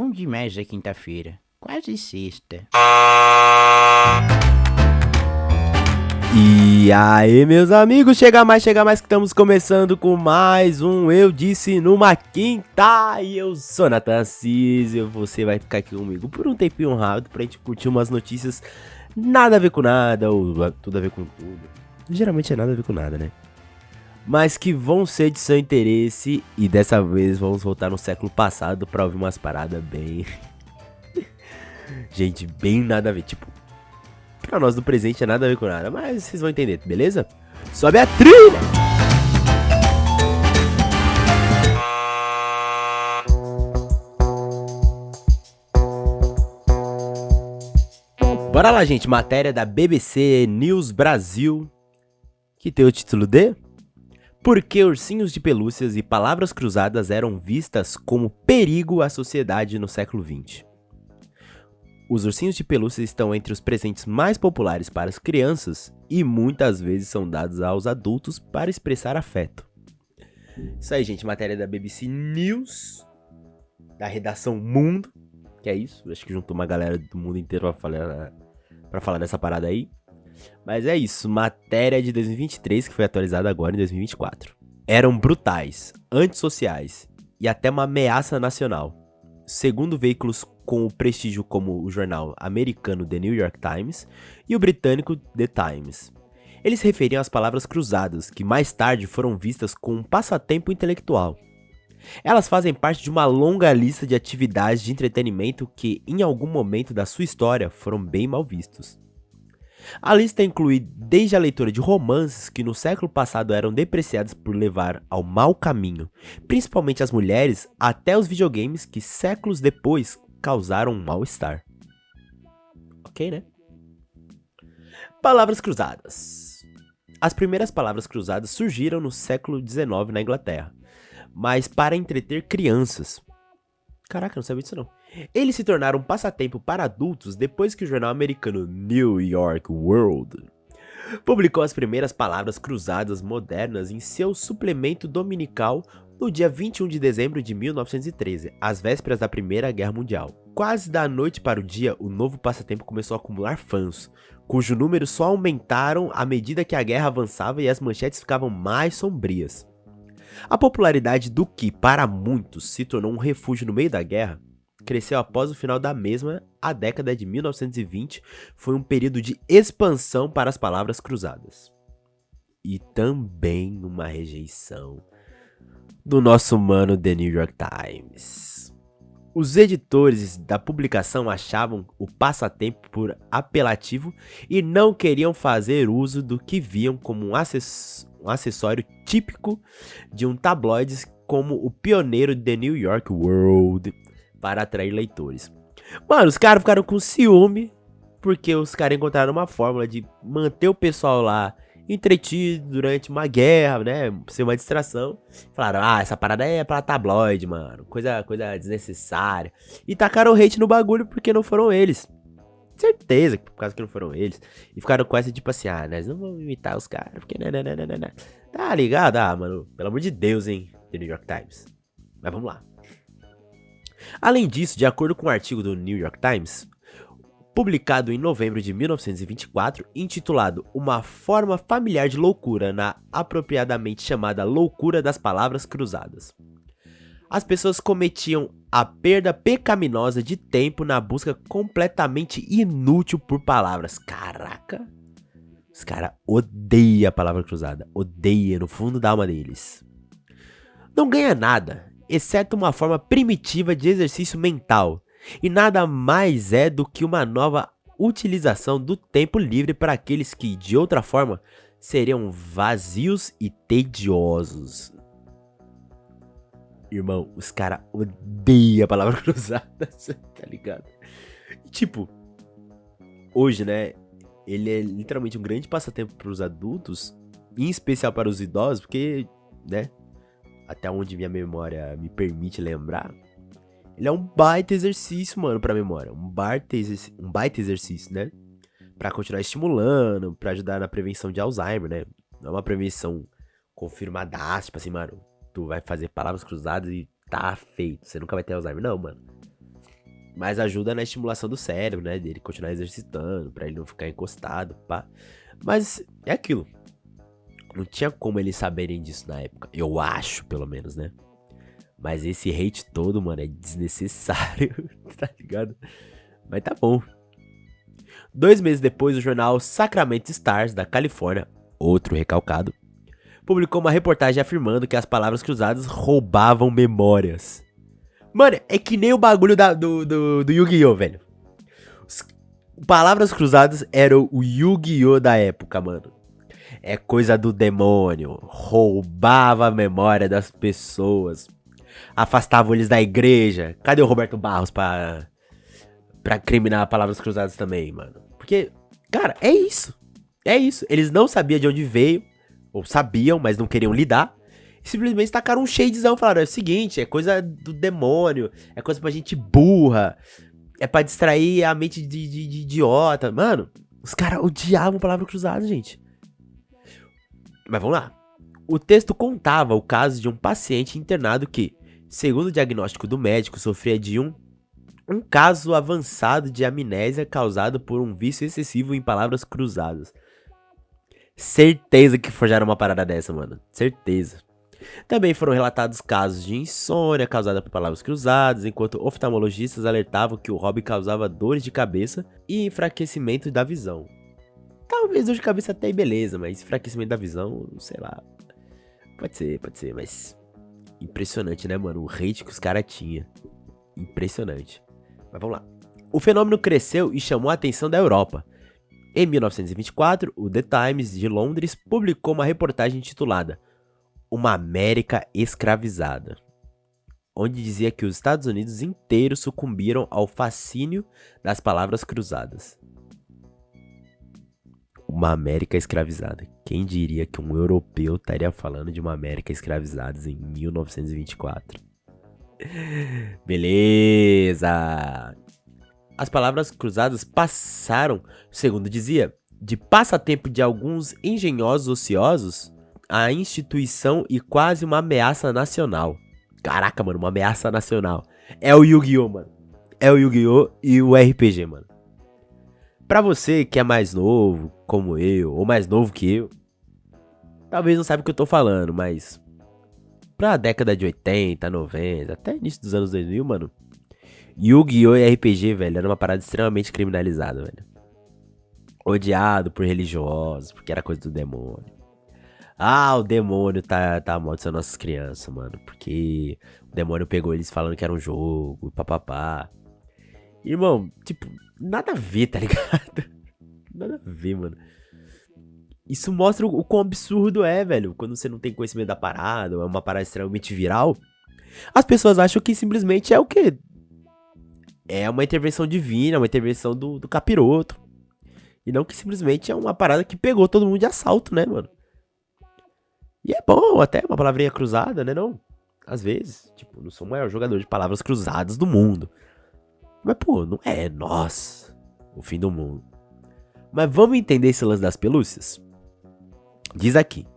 bom demais a quinta-feira. Quase sexta. E aí, meus amigos, chega mais que estamos começando com mais um Eu Disse Numa Quinta. E eu sou Nathan Assis e você vai ficar aqui comigo por um tempinho rápido pra gente curtir umas notícias nada a ver com nada, ou tudo a ver com tudo. Geralmente é nada a ver com nada, né? Mas que vão ser de seu interesse e dessa vez vamos voltar no século passado pra ouvir umas paradas bem... Gente, bem nada a ver, tipo... Pra nós do presente é nada a ver com nada, mas vocês vão entender, beleza? Sobe a trilha! Bora lá, gente, matéria da BBC News Brasil, que tem o título de... Por que ursinhos de pelúcias e palavras cruzadas eram vistas como perigo à sociedade no século XX? Os ursinhos de pelúcia estão entre os presentes mais populares para as crianças e muitas vezes são dados aos adultos para expressar afeto. Isso aí, gente, matéria da BBC News, da redação Mundo, que é isso, acho que juntou uma galera do mundo inteiro pra falar dessa parada aí. Mas é isso, matéria de 2023 que foi atualizada agora em 2024. Eram brutais, antissociais e até uma ameaça nacional. Segundo veículos com o prestígio como o jornal americano The New York Times e o britânico The Times. Eles referiam às palavras cruzadas, que mais tarde foram vistas como um passatempo intelectual. Elas fazem parte de uma longa lista de atividades de entretenimento que, em algum momento da sua história, foram bem mal vistos. A lista inclui desde a leitura de romances que no século passado eram depreciados por levar ao mau caminho, principalmente as mulheres, até os videogames que séculos depois causaram um mal-estar. Ok, né? Palavras cruzadas. As primeiras palavras cruzadas surgiram no século XIX na Inglaterra, mas para entreter crianças. Caraca, não sabia disso não. Eles se tornaram um passatempo para adultos depois que o jornal americano New York World publicou as primeiras palavras cruzadas modernas em seu suplemento dominical no dia 21 de dezembro de 1913, às vésperas da Primeira Guerra Mundial. Quase da noite para o dia, o novo passatempo começou a acumular fãs, cujo número só aumentaram à medida que a guerra avançava e as manchetes ficavam mais sombrias. A popularidade do que, para muitos, se tornou um refúgio no meio da guerra, cresceu após o final da mesma. A década de 1920 foi um período de expansão para as palavras cruzadas. E também uma rejeição do nosso mano The New York Times. Os editores da publicação achavam o passatempo por apelativo e não queriam fazer uso do que viam como um acessório típico de um tabloide como o pioneiro The New York World para atrair leitores. Mano, os caras ficaram com ciúme porque os caras encontraram uma fórmula de manter o pessoal lá entretido durante uma guerra, né, ser uma distração. Falaram, essa parada é pra tabloide, mano, coisa desnecessária. E tacaram hate no bagulho porque não foram eles. Certeza que por causa que não foram eles. E ficaram com essa tipo assim, nós não vamos imitar os caras, porque nananana. Tá ligado? Mano, pelo amor de Deus, hein, The New York Times. Mas vamos lá. Além disso, de acordo com um artigo do New York Times, publicado em novembro de 1924, intitulado Uma Forma Familiar de Loucura na apropriadamente chamada Loucura das Palavras Cruzadas, as pessoas cometiam a perda pecaminosa de tempo na busca completamente inútil por palavras. Caraca! Os caras odeiam a palavra cruzada. Odeiam no fundo da alma deles. Não ganha nada, exceto uma forma primitiva de exercício mental. E nada mais é do que uma nova utilização do tempo livre para aqueles que, de outra forma, seriam vazios e tediosos. Irmão, os caras odeiam a palavra cruzada, tá ligado? E, tipo, hoje, né, ele é literalmente um grande passatempo para os adultos, em especial para os idosos, porque, né, até onde minha memória me permite lembrar, ele é um baita exercício, mano, pra memória. Um baita exercício, né? Pra continuar estimulando, pra ajudar na prevenção de Alzheimer, né? Não é uma prevenção confirmada, tipo assim, mano, tu vai fazer palavras cruzadas e tá feito. Você nunca vai ter Alzheimer. Não, mano. Mas ajuda na estimulação do cérebro, né? Dele continuar exercitando, pra ele não ficar encostado, pá. Mas é aquilo. Não tinha como eles saberem disso na época. Eu acho, pelo menos, né? Mas esse hate todo, mano, é desnecessário, tá ligado? Mas tá bom. 2 meses depois, o jornal Sacramento Stars, da Califórnia, outro recalcado, publicou uma reportagem afirmando que as palavras cruzadas roubavam memórias. Mano, é que nem o bagulho do Yu-Gi-Oh, velho. Palavras cruzadas eram o Yu-Gi-Oh da época, mano. É coisa do demônio. Roubava a memória das pessoas. Afastava eles da igreja. Cadê o Roberto Barros pra criminar palavras cruzadas também, mano? Porque, cara, é isso. É isso. Eles não sabiam de onde veio. Ou sabiam, mas não queriam lidar. Simplesmente tacaram um shadezão. Falaram, é o seguinte, é coisa do demônio. É coisa pra gente burra. É pra distrair a mente de idiota. Mano, os caras odiavam palavra cruzada, gente. Mas vamos lá. O texto contava o caso de um paciente internado que, segundo o diagnóstico do médico, sofria de um caso avançado de amnésia causado por um vício excessivo em palavras cruzadas. Certeza que forjaram uma parada dessa, mano. Certeza. Também foram relatados casos de insônia causada por palavras cruzadas, enquanto oftalmologistas alertavam que o hobby causava dores de cabeça e enfraquecimento da visão. Talvez dor de cabeça até beleza, mas enfraquecimento da visão, sei lá. Pode ser, mas... Impressionante, né, mano? O hate que os caras tinham. Impressionante. Mas vamos lá. O fenômeno cresceu e chamou a atenção da Europa. Em 1924, o The Times de Londres publicou uma reportagem intitulada Uma América Escravizada, onde dizia que os Estados Unidos inteiros sucumbiram ao fascínio das palavras cruzadas. Uma América escravizada. Quem diria que um europeu estaria falando de uma América escravizada em 1924? Beleza! As palavras cruzadas passaram, segundo dizia, de passatempo de alguns engenhosos ociosos a instituição e quase uma ameaça nacional. Caraca, mano, uma ameaça nacional. É o Yu-Gi-Oh, mano. É o Yu-Gi-Oh e o RPG, mano. Pra você que é mais novo, como eu, ou mais novo que eu, talvez não saiba o que eu tô falando, mas pra década de 80, 90, até início dos anos 2000, mano, Yu-Gi-Oh! E RPG, velho, era uma parada extremamente criminalizada, velho. Odiado por religiosos, porque era coisa do demônio. Ah, o demônio tá amaldiçoando nossas crianças, mano, porque o demônio pegou eles falando que era um jogo, papapá. Irmão, tipo, nada a ver, tá ligado? Nada a ver, mano. Isso mostra o quão absurdo é, velho. Quando você não tem conhecimento da parada, ou é uma parada extremamente viral, as pessoas acham que simplesmente é o quê? É uma intervenção divina, uma intervenção do capiroto. E não que simplesmente é uma parada que pegou todo mundo de assalto, né, mano? E é bom até, uma palavrinha cruzada, né, não? Às vezes, tipo, não sou o maior jogador de palavras cruzadas do mundo. Mas, pô, não é, nossa, o fim do mundo. Mas vamos entender esse lance das pelúcias? Diz aqui.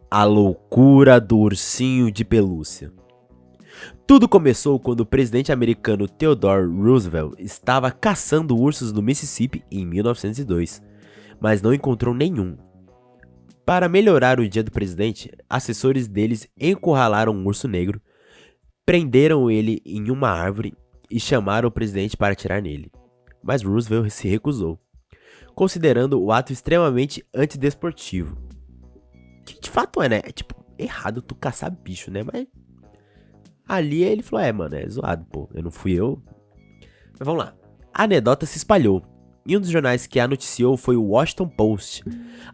A loucura do ursinho de pelúcia. Tudo começou quando o presidente americano Theodore Roosevelt estava caçando ursos no Mississippi em 1902, mas não encontrou nenhum. Para melhorar o dia do presidente, assessores deles encurralaram um urso negro, prenderam ele em uma árvore e chamaram o presidente para atirar nele. Mas Roosevelt se recusou, considerando o ato extremamente antidesportivo. Que de fato é, né? É tipo, errado tu caçar bicho, né? Mas ali ele falou, mano, é zoado, pô. Eu não fui eu. Mas vamos lá. A anedota se espalhou. E um dos jornais que a noticiou foi o Washington Post,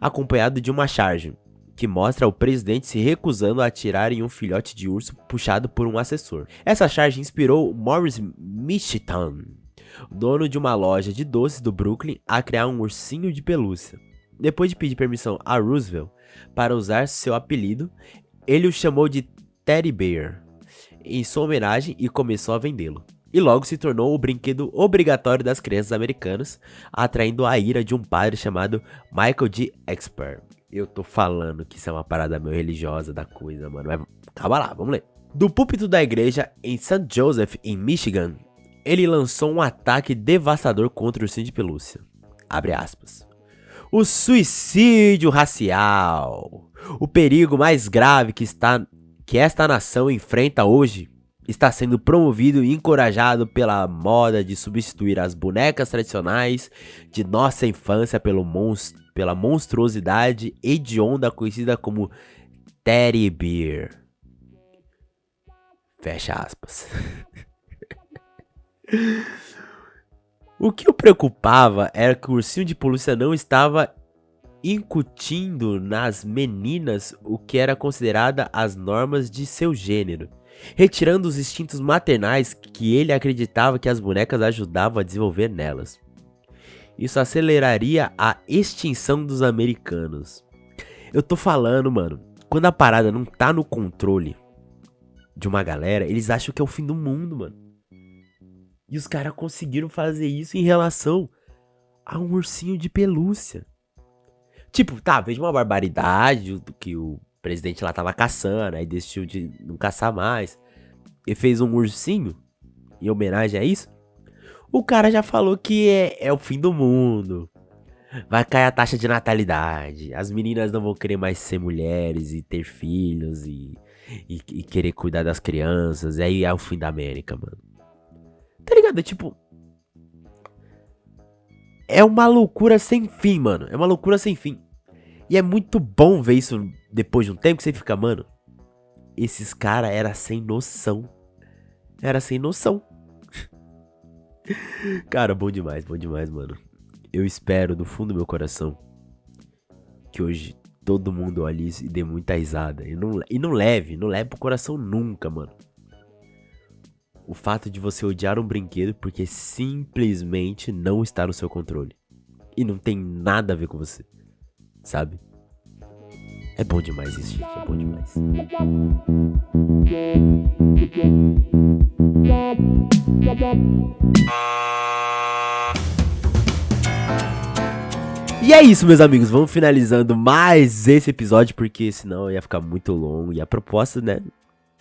acompanhado de uma charge, que mostra o presidente se recusando a atirar em um filhote de urso puxado por um assessor. Essa charge inspirou Morris Mitchell, dono de uma loja de doces do Brooklyn, a criar um ursinho de pelúcia. Depois de pedir permissão a Roosevelt para usar seu apelido, ele o chamou de Teddy Bear em sua homenagem e começou a vendê-lo. E logo se tornou o brinquedo obrigatório das crianças americanas, atraindo a ira de um padre chamado Michael G. Expert. Eu tô falando que isso é uma parada meio religiosa da coisa, mano. Mas calma lá, vamos ler. Do púlpito da igreja em St. Joseph, em Michigan, ele lançou um ataque devastador contra o ursinho de pelúcia. Abre aspas. O suicídio racial. O perigo mais grave que esta nação enfrenta hoje está sendo promovido e encorajado pela moda de substituir as bonecas tradicionais de nossa infância pela monstruosidade hedionda conhecida como Teddy Bear. Fecha aspas. O que o preocupava era que o ursinho de pelúcia não estava incutindo nas meninas o que era considerada as normas de seu gênero, retirando os instintos maternais que ele acreditava que as bonecas ajudavam a desenvolver nelas. Isso aceleraria a extinção dos americanos. Eu tô falando, mano, quando a parada não tá no controle de uma galera, eles acham que é o fim do mundo, mano. E os caras conseguiram fazer isso em relação a um ursinho de pelúcia. Tipo, tá, veja uma barbaridade do que o presidente lá tava caçando, aí decidiu de não caçar mais. E fez um ursinho em homenagem a isso. O cara já falou que é o fim do mundo. Vai cair a taxa de natalidade. As meninas não vão querer mais ser mulheres e ter filhos e querer cuidar das crianças. E aí é o fim da América, mano. Tá ligado? Tipo, é uma loucura sem fim, mano. É uma loucura sem fim. E é muito bom ver isso depois de um tempo que você fica, mano, esses caras eram sem noção. Era sem noção. Cara, bom demais, mano. Eu espero do fundo do meu coração que hoje todo mundo olhe isso e dê muita risada. E não leve pro coração nunca, mano. O fato de você odiar um brinquedo porque simplesmente não está no seu controle. E não tem nada a ver com você. Sabe? É bom demais isso, gente. É bom demais. E é isso, meus amigos. Vamos finalizando mais esse episódio, porque senão ia ficar muito longo. E a proposta, né,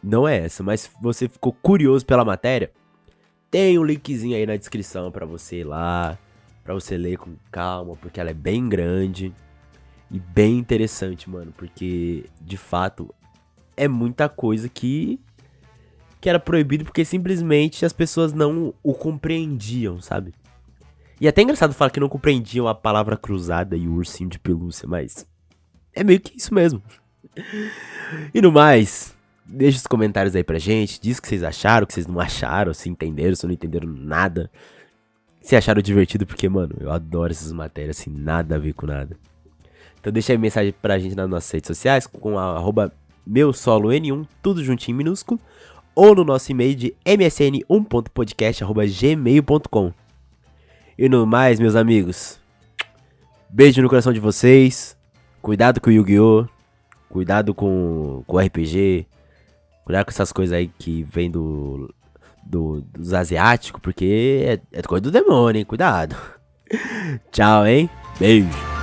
não é essa. Mas se você ficou curioso pela matéria, tem um linkzinho aí na descrição pra você ir lá, pra você ler com calma, porque ela é bem grande e bem interessante, mano. Porque, de fato, é muita coisa que era proibido porque simplesmente as pessoas não o compreendiam, sabe? E até engraçado falar que não compreendiam a palavra cruzada e o ursinho de pelúcia, mas é meio que isso mesmo. E no mais, deixa os comentários aí pra gente, diz o que vocês acharam, o que vocês não acharam, se entenderam, se não entenderam nada. Se acharam divertido, porque, mano, eu adoro essas matérias, assim, nada a ver com nada. Então deixa aí mensagem pra gente nas nossas redes sociais, com @meuSoloN1, tudo juntinho em minúsculo, ou no nosso e-mail de msn1.podcast@gmail.com. E no mais, meus amigos, beijo no coração de vocês, cuidado com o Yu-Gi-Oh!, cuidado com o RPG, cuidado com essas coisas aí que vem dos asiáticos, porque é coisa do demônio, hein, cuidado. Tchau, hein, beijo.